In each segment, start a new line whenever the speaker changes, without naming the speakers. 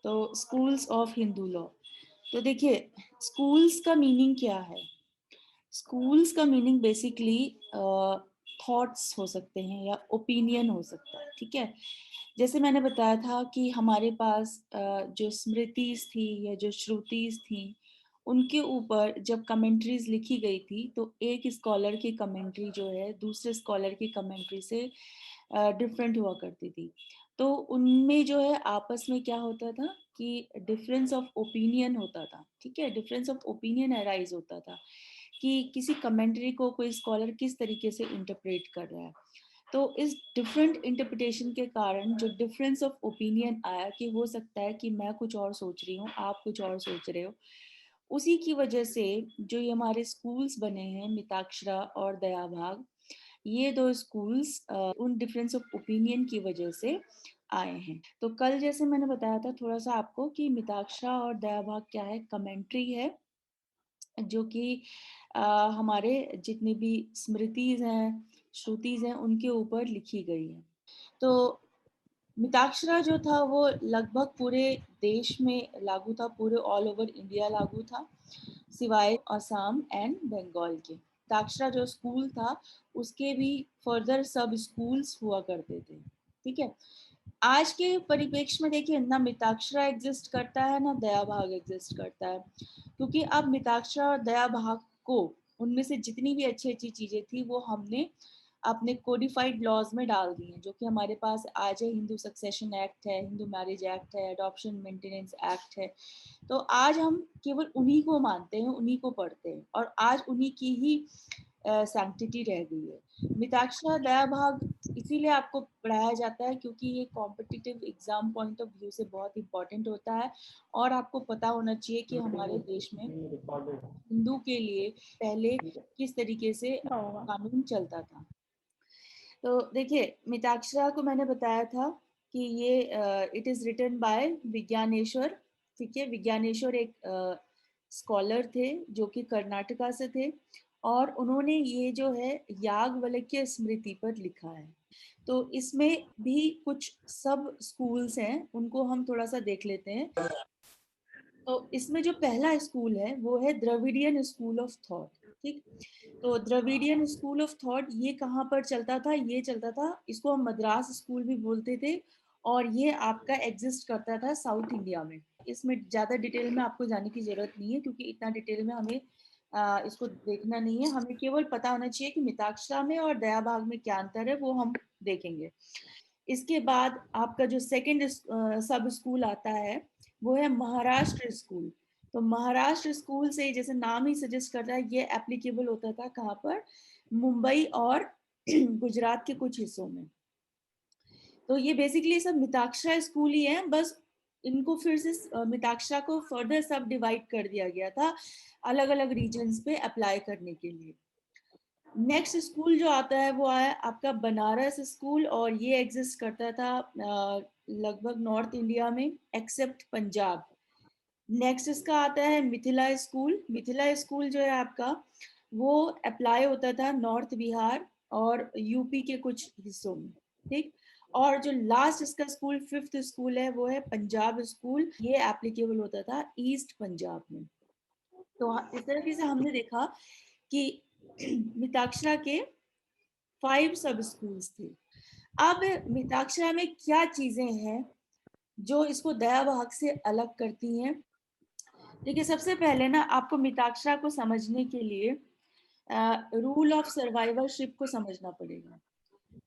तो schools of Hindu law. तो देखिए स्कूल्स का मीनिंग क्या है। स्कूल्स का मीनिंग बेसिकली थॉट्स हो सकते हैं या ओपिनियन हो सकता है, ठीक है। जैसे मैंने बताया था कि हमारे पास जो स्मृतिज थी या जो श्रुतिज थी उनके ऊपर जब कमेंट्रीज लिखी गई थी तो एक स्कॉलर की कमेंट्री जो है दूसरे स्कॉलर की कमेंट्री से डिफरेंट हुआ करती थी। तो उनमें जो है आपस में क्या होता था कि डिफरेंस ऑफ ओपिनियन होता था, ठीक है। डिफरेंस ऑफ ओपिनियन अराइज होता था कि किसी कमेंट्री को कोई स्कॉलर किस तरीके से इंटरप्रेट कर रहा है। तो इस डिफरेंट इंटरप्रिटेशन के कारण जो डिफरेंस ऑफ ओपिनियन आया कि हो सकता है कि मैं कुछ और सोच रही हूँ, आप कुछ और सोच रहे हो, उसी की वजह से जो ये हमारे स्कूल्स बने हैं मिताक्षरा और दयाभाग, ये दो स्कूल्स उन डिफरेंस ऑफ ओपिनियन की वजह से आए हैं। तो कल जैसे मैंने बताया था थोड़ा सा आपको कि मिताक्षरा और दयाभाग क्या है, कमेंट्री है जो कि हमारे जितनी भी स्मृतिज हैं श्रुतिज हैं उनके ऊपर लिखी गई है। तो मिताक्षरा जो था वो लगभग पूरे देश में लागू था, पूरे ऑल ओवर इंडिया लागू था सिवाय असम एंड बंगाल के। मिताक्षरा जो स्कूल था उसके भी फर्दर सब स्कूल्स हुआ करते थे, ठीक है। आज के परिप्रेक्ष्य में देखिए ना मिताक्षरा एग्जिस्ट करता है ना दया भाग एग्जिस्ट करता है, क्योंकि अब मिताक्षरा और दया भाग को उनमें से जितनी भी अच्छी अच्छी चीजें थी वो हमने अपने कोडिफाइड लॉज में डाल दी हैं, जो कि हमारे पास आज है। हिंदू सक्सेशन एक्ट है, हिंदू मैरिज एक्ट है, अडॉप्शन मेंटेनेंस एक्ट है। तो आज हम केवल उन्हीं को मानते हैं, उन्हीं को पढ़ते हैं और आज उन्हीं की ही सैंक्टिटी रह गई है। मिताक्षरा दया भाग इसीलिए आपको पढ़ाया जाता है क्योंकि ये competitive exam point of view से बहुत इंपॉर्टेंट होता है और आपको पता होना चाहिए कि हमारे देश में हिंदू के लिए पहले किस तरीके से कानून चलता था। तो देखिए मिताक्षरा को मैंने बताया था कि ये it is written by Vijnaneshwar, ठीक है। विज्ञानेश्वर एक स्कॉलर थे जो कि कर्नाटका से थे और उन्होंने ये जो है याज्ञवल्क्य स्मृति पर लिखा है। तो इसमें भी कुछ सब स्कूल्स हैं, उनको हम थोड़ा सा देख लेते हैं। तो इसमें जो पहला स्कूल है वो है द्रविडियन स्कूल ऑफ थॉट, ठीक। तो द्रविडियन स्कूल ऑफ थॉट ये कहाँ पर चलता था, ये चलता था, इसको हम मद्रास स्कूल भी बोलते थे और ये आपका एग्जिस्ट करता था साउथ इंडिया में। इसमें ज़्यादा डिटेल में आपको जाने की जरूरत नहीं है क्योंकि इतना डिटेल में हमें इसको देखना नहीं है। हमें केवल पता होना चाहिए कि मिताक्षरा में और दयाभाग में क्या अंतर है, वो हम देखेंगे। इसके बाद आपका जो सेकंड सब स्कूल आता है वो है महाराष्ट्र स्कूल। तो महाराष्ट्र स्कूल से जैसे नाम ही सजेस्ट करता है ये एप्लीकेबल होता था कहाँ पर, मुंबई और गुजरात के कुछ हिस्सों में। तो ये बेसिकली सब मिताक्षरा स्कूल ही है, बस इनको फिर से मिताक्षरा को फर्दर सब डिवाइड कर दिया गया था अलग अलग रीजन्स पे अप्लाई करने के लिए। नेक्स्ट स्कूल जो आता है वो आया आपका बनारस स्कूल और ये एग्जिस्ट करता था लगभग नॉर्थ इंडिया में एक्सेप्ट पंजाब। नेक्स्ट इसका आता है मिथिला स्कूल। मिथिला स्कूल जो है आपका वो अप्लाई होता था नॉर्थ बिहार और यूपी के कुछ हिस्सों में, ठीक। और जो लास्ट इसका स्कूल फिफ्थ स्कूल है वो है पंजाब स्कूल, ये एप्लीकेबल होता था ईस्ट पंजाब में। तो इस तरीके से हमने देखा कि मिताक्षरा के 5 सब स्कूल्स थे। अब मिताक्षरा में क्या चीजें हैं जो इसको दया भाग से अलग करती हैं। देखिए सबसे पहले ना आपको मिताक्षरा को समझने के लिए रूल ऑफ सर्वाइवरशिप को समझना पड़ेगा।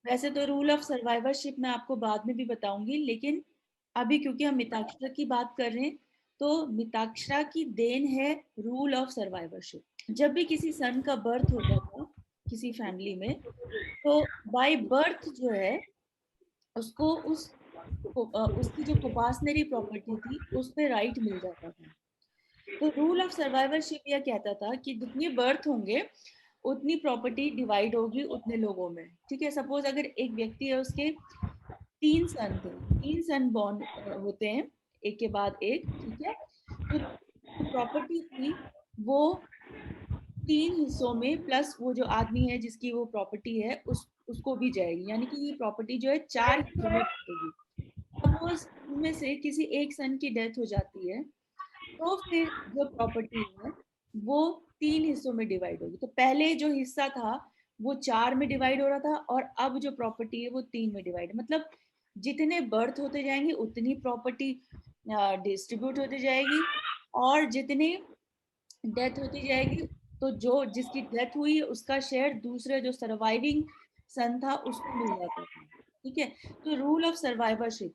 वैसे तो रूल ऑफ सर्वाइवरशिप मैं आपको बाद में भी बताऊंगी, लेकिन अभी क्योंकि हम मिताक्षरा की बात कर रहे हैं तो मिताक्षरा की देन है रूल ऑफ सर्वाइवरशिप। जब भी किसी सन का बर्थ होता था किसी फैमिली में तो बाय बर्थ जो है उसको उसकी जो कुपासनरी प्रॉपर्टी थी उस पर राइट मिल जाता था। तो रूल ऑफ सर्वाइवरशिप यह कहता था कि जितने बर्थ होंगे उतनी प्रॉपर्टी डिवाइड होगी उतने लोगों में, ठीक है। सपोज अगर एक व्यक्ति है उसके 3 सन थे, 3 सन बॉर्न होते हैं एक के बाद एक, ठीक है। तो प्रॉपर्टी थी वो 3 हिस्सों में प्लस वो जो आदमी है जिसकी वो प्रॉपर्टी है उसको भी जाएगी, यानी कि ये प्रॉपर्टी जो है 4 हिस्सों में बटेगी। सपोज उनमें से किसी एक सन की डेथ हो जाती है, तो फिर जो प्रॉपर्टी है वो 3 हिस्सों में डिवाइड होगी। तो पहले जो हिस्सा था वो 4 में डिवाइड हो रहा था, और अब जो प्रॉपर्टी है वो 3 में डिवाइड, मतलब जितने बर्थ होते जाएंगे उतनी प्रॉपर्टी डिस्ट्रीब्यूट होती जाएगी, और जितनी डेथ होती जाएगी तो जो जिसकी डेथ हुई उसका शेयर दूसरे जो सर्वाइविंग सन था उसको मिल जाता था। ठीक है, तो रूल ऑफ सर्वाइवरशिप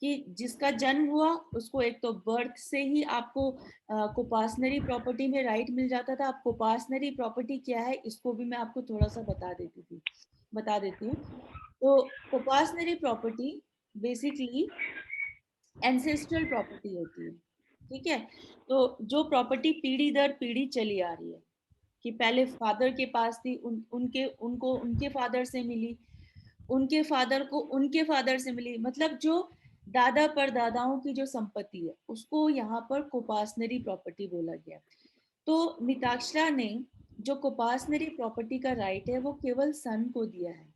कि जिसका जन्म हुआ उसको एक तो बर्थ से ही आपको कोपासनरी प्रॉपर्टी में राइट मिल जाता था। अब कोपासनरी प्रॉपर्टी क्या है इसको भी मैं आपको थोड़ा सा बता देती हूँ। तो कोपासनरी प्रॉपर्टी बेसिकली एंसेस्ट्रल प्रॉपर्टी होती है। ठीक है, तो जो प्रॉपर्टी पीढ़ी दर पीढ़ी चली आ रही है, कि पहले फादर के पास थी, उनके उनको उनके फादर से मिली, उनके फादर को उनके फादर से मिली, मतलब जो दादा परदादाओं की जो संपत्ति है उसको यहाँ पर कोपासनरी प्रॉपर्टी बोला गया। तो मिताक्षरा ने जो कोपासनरी प्रॉपर्टी का राइट है वो केवल सन को दिया है,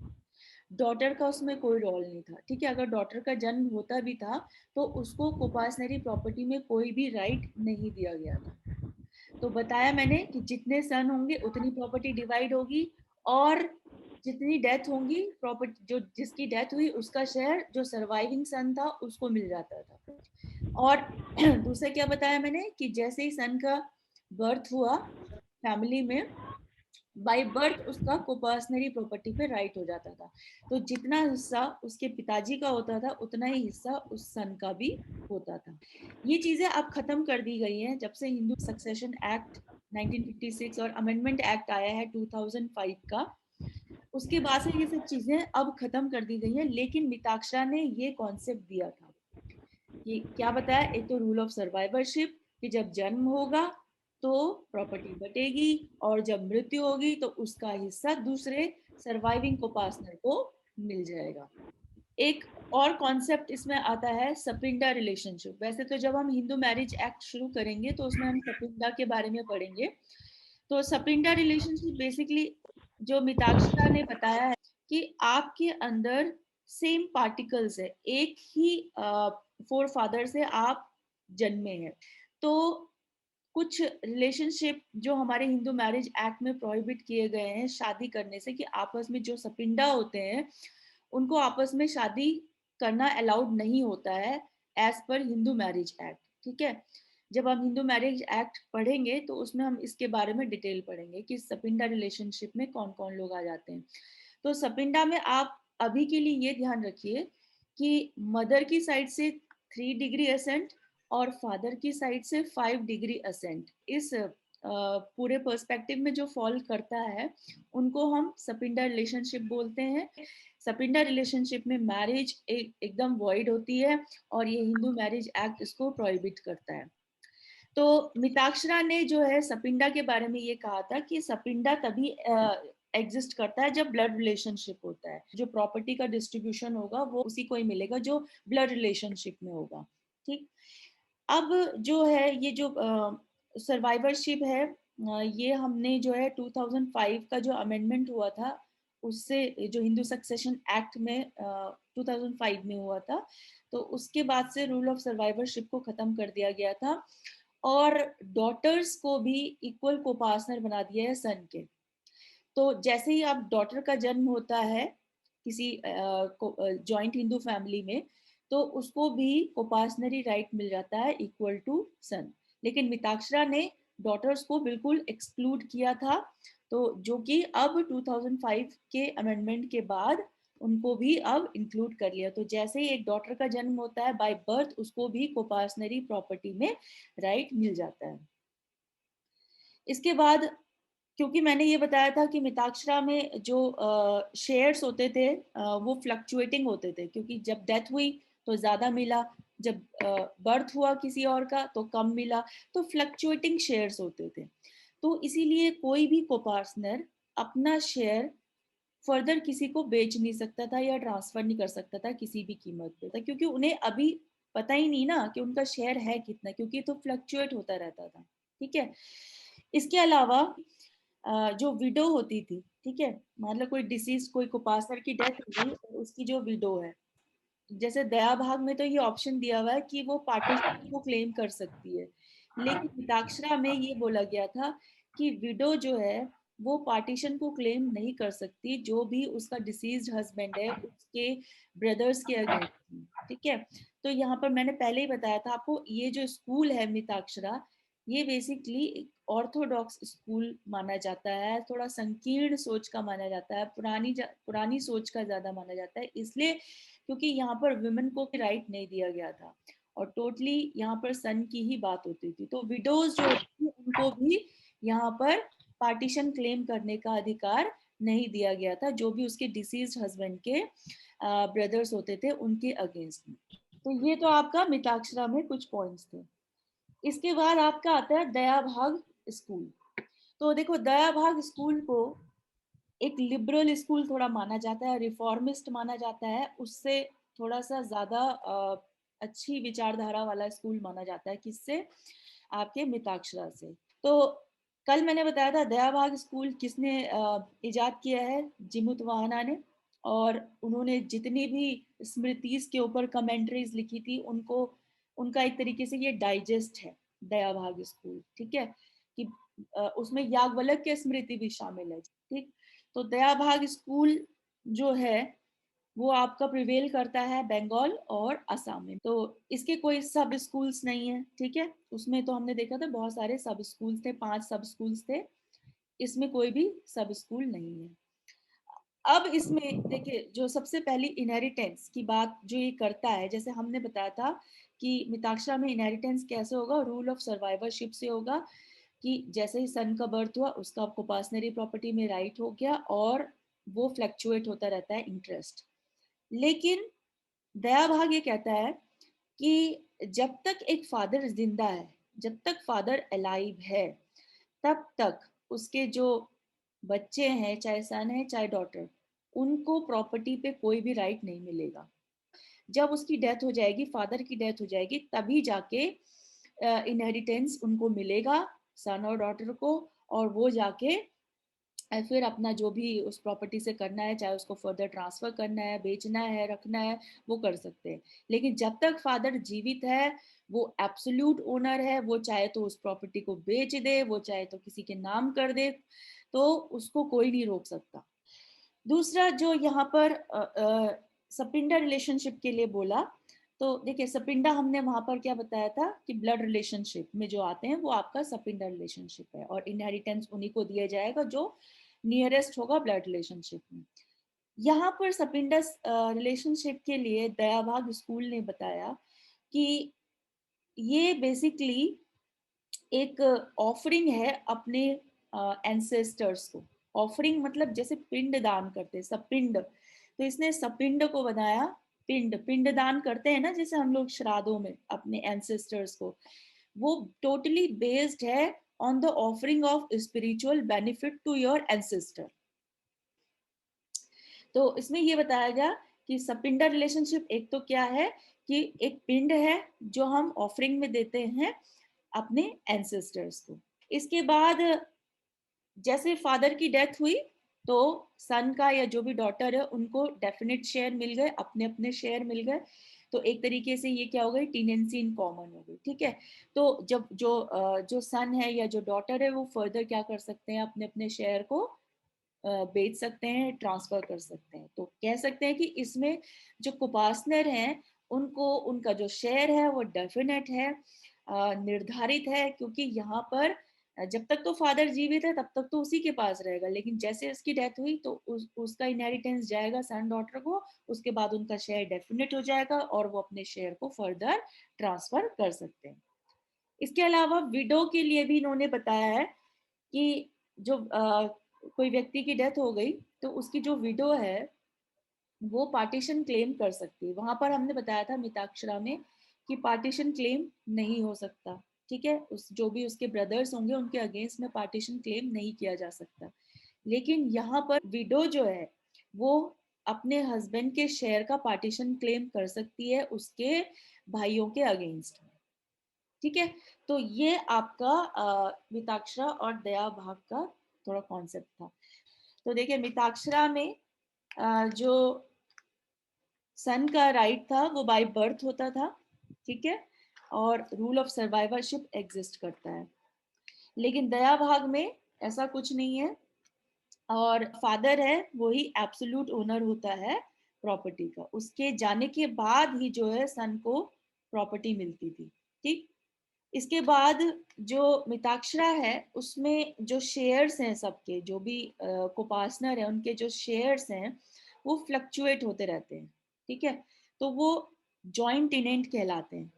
डॉटर का उसमें कोई रोल नहीं था। ठीक है, अगर डॉटर का जन्म होता भी था तो उसको कोपासनरी प्रॉपर्टी में कोई भी राइट नहीं दिया गया था। तो बताया मैंने कि जितने सन होंगे उतनी प्रॉपर्टी डिवाइड होगी, और जितनी डेथ होंगी प्रॉपर्टी जो जिसकी डेथ हुई उसका शेयर जो सर्वाइविंग सन था उसको मिल जाता था। और दूसरा क्या बताया मैंने कि जैसे ही सन का बर्थ हुआ फैमिली में, बाय बर्थ उसका कोपर्सनरी प्रॉपर्टी पे राइट हो जाता था। तो जितना हिस्सा उसके पिताजी का होता था उतना ही हिस्सा उस सन का भी होता था। ये चीजें अब खत्म कर दी गई हैं जब से हिंदू सक्सेशन एक्ट 1956 और अमेंडमेंट एक्ट आया है 2005 का। उसके बाद से ये सब चीजें अब खत्म कर दी गई हैं, लेकिन मिताक्षरा ने ये कॉन्सेप्ट दिया था कि क्या बताया, एक तो रूल ऑफ सर्वाइवरशिप कि जब जन्म होगा तो प्रॉपर्टी बटेगी, और जब मृत्यु होगी तो उसका हिस्सा दूसरे सर्वाइविंग को पार्टनर को मिल जाएगा। एक और कॉन्सेप्ट इसमें आता है सपिंडा रिलेशनशिप। वैसे तो जब हम हिंदू मैरिज एक्ट शुरू करेंगे तो उसमें हम सपिंडा के बारे में पढ़ेंगे। तो सपिंडा रिलेशनशिप बेसिकली जो मिताक्षरा ने बताया है कि आपके अंदर सेम पार्टिकल्स है, एक ही फोर फादर से आप जन्मे हैं। तो कुछ रिलेशनशिप जो हमारे हिंदू मैरिज एक्ट में प्रोहिबिट किए गए हैं शादी करने से, कि आपस में जो सपिंडा होते हैं उनको आपस में शादी करना अलाउड नहीं होता है as per Hindu marriage act. ठीक है, जब हम हिंदू मैरिज एक्ट पढ़ेंगे तो उसमें हम इसके बारे में डिटेल पढ़ेंगे कि सपिंडा रिलेशनशिप में कौन कौन लोग आ जाते हैं। तो सपिंडा में आप अभी के लिए ये ध्यान रखिए कि मदर की साइड से 3 डिग्री असेंट और फादर की साइड से 5 डिग्री असेंट, इस पूरे पर्सपेक्टिव में जो फॉल करता है उनको हम सपिंडा रिलेशनशिप बोलते हैं। सपिंडा रिलेशनशिप में मैरिज एकदम वॉइड होती है, और ये हिंदू मैरिज एक्ट इसको प्रोहिबिट करता है। तो मिताक्षरा ने जो है सपिंडा के बारे में ये कहा था कि सपिंडा तभी एग्जिस्ट करता है जब ब्लड रिलेशनशिप होता है। जो प्रॉपर्टी का डिस्ट्रीब्यूशन होगा वो उसी को ही मिलेगा जो ब्लड रिलेशनशिप में होगा। ठीक, अब जो है ये जो सर्वाइवरशिप है, ये हमने जो है 2005 का जो अमेंडमेंट हुआ था उससे, जो हिंदू सक्सेशन एक्ट में 2005 में हुआ था, तो उसके बाद से रूल ऑफ सर्वाइवरशिप को खत्म कर दिया गया था, और डॉटर्स को भी इक्वल को पार्टनर बना दिया है सन के। तो जैसे ही आप डॉटर का जन्म होता है किसी जॉइंट हिंदू फैमिली में, तो उसको भी कोपासनरी राइट मिल जाता है इक्वल टू सन। लेकिन मिताक्षरा ने डॉटर्स को बिल्कुल एक्सक्लूड किया था, तो जो कि अब 2005 के अमेंडमेंट के बाद उनको भी अब इंक्लूड कर लिया। तो जैसे ही एक डॉटर का जन्म होता है बाय बर्थ उसको भी कोपासनरी प्रॉपर्टी में राइट मिल जाता है। इसके बाद, क्योंकि मैंने ये बताया था कि मिताक्षरा में जो शेयर्स होते थे वो फ्लक्चुएटिंग होते थे, क्योंकि जब डेथ हुई तो ज्यादा मिला, जब बर्थ हुआ किसी और का तो कम मिला, तो फ्लक्चुएटिंग शेयर्स होते थे। तो इसीलिए कोई भी कोपार्टनर अपना शेयर फर्दर किसी को बेच नहीं सकता था या ट्रांसफर नहीं कर सकता था किसी भी कीमत पे था, क्योंकि उन्हें अभी पता ही नहीं ना कि उनका शेयर है कितना, क्योंकि तो फ्लक्चुएट होता रहता था। ठीक है, इसके अलावा जो विडो होती थी, ठीक है, मतलब कोई डिसीज कोई को पार्टनर की डेथ हो गई और उसकी जो विडो है, जैसे दया भाग में तो ये ऑप्शन दिया हुआ है कि वो पार्टीशन को क्लेम कर सकती है, लेकिन मिताक्षरा में ये बोला गया था कि विडो जो है वो पार्टीशन को क्लेम नहीं कर सकती, जो भी उसका डिसीज्ड हस्बैंड है उसके ब्रदर्स के अगेंस्ट। ठीक है, तो यहाँ पर मैंने पहले ही बताया था आपको, ये जो स्कूल है मिताक्षरा, ये बेसिकली एक ऑर्थोडॉक्स स्कूल माना जाता है, थोड़ा संकीर्ण सोच का माना जाता है, पुरानी सोच का ज्यादा माना जाता है, इसलिए क्योंकि यहाँ पर वुमेन को राइट नहीं दिया गया था और टोटली यहाँ पर सन की ही बात होती थी। तो विडोज जो होती थी उनको भी यहाँ पर पार्टीशन क्लेम करने का अधिकार नहीं दिया गया था, जो भी उसके डिसीज्ड हस्बैंड के ब्रदर्स होते थे उनके अगेंस्ट में। तो ये तो आपका मिताक्षरा में कुछ पॉइंट्स थे। इसके बाद आपका आता है दया भाग स्कूल। तो देखो, दया भाग स्कूल को एक लिबरल स्कूल थोड़ा माना जाता है, रिफॉर्मिस्ट माना जाता है, उससे थोड़ा सा ज्यादा अच्छी विचारधारा वाला स्कूल माना जाता है, किससे? आपके मिताक्षरा से। तो कल मैंने बताया था दयाभाग स्कूल किसने इजाद किया है? जिमुत वाहना ने। और उन्होंने जितनी भी स्मृतिज के ऊपर कमेंट्रीज लिखी थी उनको, उनका एक तरीके से ये डाइजेस्ट है दयाभाग स्कूल। ठीक है, कि उसमें याज्ञवल्क्य के स्मृति भी शामिल है। ठीक, तो दयाभाग स्कूल जो है वो आपका प्रिवेल करता है बंगाल और असम में। तो इसके कोई सब स्कूल्स नहीं है। ठीक है, उसमें तो हमने देखा था बहुत सारे सब स्कूल्स थे, 5 सब स्कूल्स थे, इसमें कोई भी सब स्कूल नहीं है। अब इसमें देखिए, जो सबसे पहली इनहेरिटेंस की बात जो ये करता है, जैसे हमने बताया था कि मिताक्षरा में इनहेरिटेंस कैसे होगा, रूल ऑफ सर्वाइवरशिप से होगा, कि जैसे ही सन का बर्थ हुआ उसका आपको पर्सनरी प्रॉपर्टी में राइट हो गया और वो फ्लक्चुएट होता रहता है इंटरेस्ट। लेकिन दया भाग ये कहता है कि जब तक एक फादर जिंदा है, जब तक फादर अलाइव है, तब तक उसके जो बच्चे हैं, चाहे सन है चाहे डॉटर, उनको प्रॉपर्टी पे कोई भी राइट नहीं मिलेगा। जब उसकी डेथ हो जाएगी, फादर की डेथ हो जाएगी, तभी जाके इनहेरिटेंस उनको मिलेगा, सन और डॉटर को, और वो जाके फिर अपना जो भी उस प्रॉपर्टी से करना है, चाहे उसको फर्दर ट्रांसफर करना है, बेचना है, रखना है, वो कर सकते हैं। लेकिन जब तक फादर जीवित है, वो एब्सोल्यूट ओनर है, वो चाहे तो उस प्रॉपर्टी को बेच दे, वो चाहे तो किसी के नाम कर दे, तो उसको कोई नहीं रोक सकता। दूसरा जो यहाँ पर सपिंडा रिलेशनशिप के लिए बोला, तो देखिए सपिंडा हमने वहां पर क्या बताया था कि ब्लड रिलेशनशिप में जो आते हैं वो आपका सपिंडा रिलेशनशिप है, और इनहेरिटेंस उन्हीं को दिया जाएगा जो नियरेस्ट होगा ब्लड रिलेशनशिप में। यहाँ पर सपिंडा रिलेशनशिप के लिए दयाभाग स्कूल ने बताया कि ये बेसिकली एक ऑफरिंग है अपने एंसेस्टर्स को। ऑफरिंग मतलब जैसे पिंड दान करते हैं, सपिंड, तो इसने सपिंड को बनाया पिंड। पिंड दान करते हैं ना जैसे हम लोग श्राद्धों में अपने एंसेस्टर्स को, वो टोटली बेस्ड है on the offering of spiritual benefit to your ancestor. तो इसमें ये बताया गया कि सपिंडा रिलेशनशिप एक तो क्या है कि एक पिंड है जो हम ऑफरिंग में देते हैं अपने एंसेस्टर्स को। इसके बाद जैसे फादर की डेथ हुई तो सन का या जो भी डॉटर है उनको डेफिनेट शेयर मिल गए, अपने अपने शेयर मिल गए। तो एक तरीके से ये क्या हो गई, टीनेंसी इन कॉमन हो गई। ठीक है, तो जब जो सन है या जो डॉटर है वो फर्दर क्या कर सकते हैं, अपने अपने शेयर को बेच सकते हैं, ट्रांसफर कर सकते हैं। तो कह सकते हैं कि इसमें जो कुपासनर हैं उनको उनका जो शेयर है वो डेफिनेट है, निर्धारित है, क्योंकि यहाँ पर जब तक तो फादर जीवित है तब तक तो उसी के पास रहेगा, लेकिन जैसे उसकी डेथ हुई तो उसका इनहेरिटेंस जाएगा सन डॉटर को, उसके बाद उनका शेयर डेफिनेट हो जाएगा और वो अपने शेयर को फर्दर ट्रांसफर कर सकते हैं। इसके अलावा विडो के लिए भी इन्होंने बताया है कि जो कोई व्यक्ति की डेथ हो गई तो उसकी जो विडो है वो पार्टीशन क्लेम कर सकती है। वहां पर हमने बताया था मिताक्षरा में कि पार्टीशन क्लेम नहीं हो सकता। ठीक है, उस जो भी उसके ब्रदर्स होंगे उनके अगेंस्ट में पार्टीशन क्लेम नहीं किया जा सकता। लेकिन यहाँ पर विडो जो है वो अपने हस्बैंड के शेयर का पार्टीशन क्लेम कर सकती है उसके भाइयों के अगेंस्ट में। ठीक है, तो ये आपका मिताक्षरा और दया भाग का थोड़ा कॉन्सेप्ट था। तो देखिए मिताक्षरा में जो सन का राइट था वो बाय बर्थ होता था, ठीक है, और रूल ऑफ सर्वाइवरशिप एग्जिस्ट करता है। लेकिन दया भाग में ऐसा कुछ नहीं है, और फादर है वही एब्सोल्यूट ओनर होता है प्रॉपर्टी का। उसके जाने के बाद ही जो है सन को प्रॉपर्टी मिलती थी, ठीक। इसके बाद जो मिताक्षरा है उसमें जो शेयर्स हैं सबके, जो भी कोपार्टनर है उनके जो शेयर्स हैं वो फ्लक्चुएट होते रहते हैं, ठीक है। तो वो जॉइंट टेनेंट कहलाते हैं।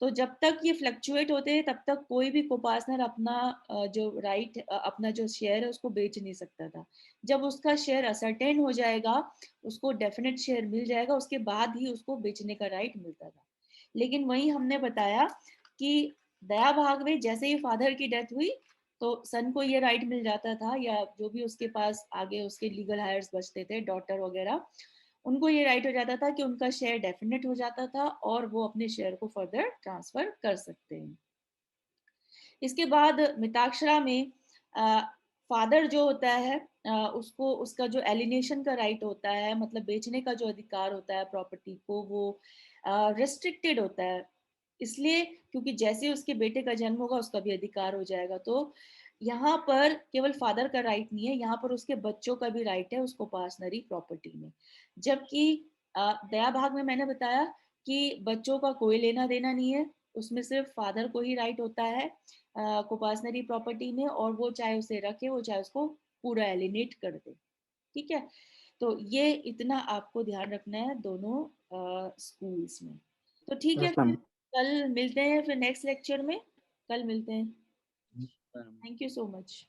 तो जब तक ये फ्लक्चुएट होते हैं तब तक कोई भी कोपार्टनर अपना जो राइट, अपना जो शेयर है उसको बेच नहीं सकता था। जब उसका शेयर असर्टेन हो जाएगा, उसको डेफिनेट शेयर मिल जाएगा, उसके बाद ही उसको बेचने का राइट मिलता था। लेकिन वही हमने बताया कि दया भाग में जैसे ही फादर की डेथ हुई तो सन को ये राइट मिल जाता था, या जो भी उसके पास आगे उसके लीगल हायर्स बचते थे, डॉटर वगैरह, उनको ये राइट हो जाता था कि उनका शेयर डेफिनेट हो जाता था और वो अपने शेयर को फर्दर ट्रांसफर कर सकते हैं। इसके बाद मिताक्षरा में फादर जो होता है उसको उसका जो एलिनेशन का राइट होता है, मतलब बेचने का जो अधिकार होता है प्रॉपर्टी को, वो रिस्ट्रिक्टेड होता है। इसलिए क्योंकि जैसे उसके बेटे का जन्म होगा उसका भी अधिकार हो जाएगा। तो यहाँ पर केवल फादर का राइट नहीं है, यहाँ पर उसके बच्चों का भी राइट है उसको पार्सनरी प्रॉपर्टी में। जबकि दया भाग में मैंने बताया कि बच्चों का कोई लेना देना नहीं है, उसमें सिर्फ फादर को ही राइट होता है कोपार्सनरी प्रॉपर्टी में, और वो चाहे उसे रखे, वो चाहे उसको पूरा एलिनेट कर दे, ठीक है। तो ये इतना आपको ध्यान रखना है दोनों स्कूल्स में। तो ठीक है,
यस
फिर
मैम।
कल मिलते हैं, फिर नेक्स्ट लेक्चर में कल मिलते हैं। Thank you so much.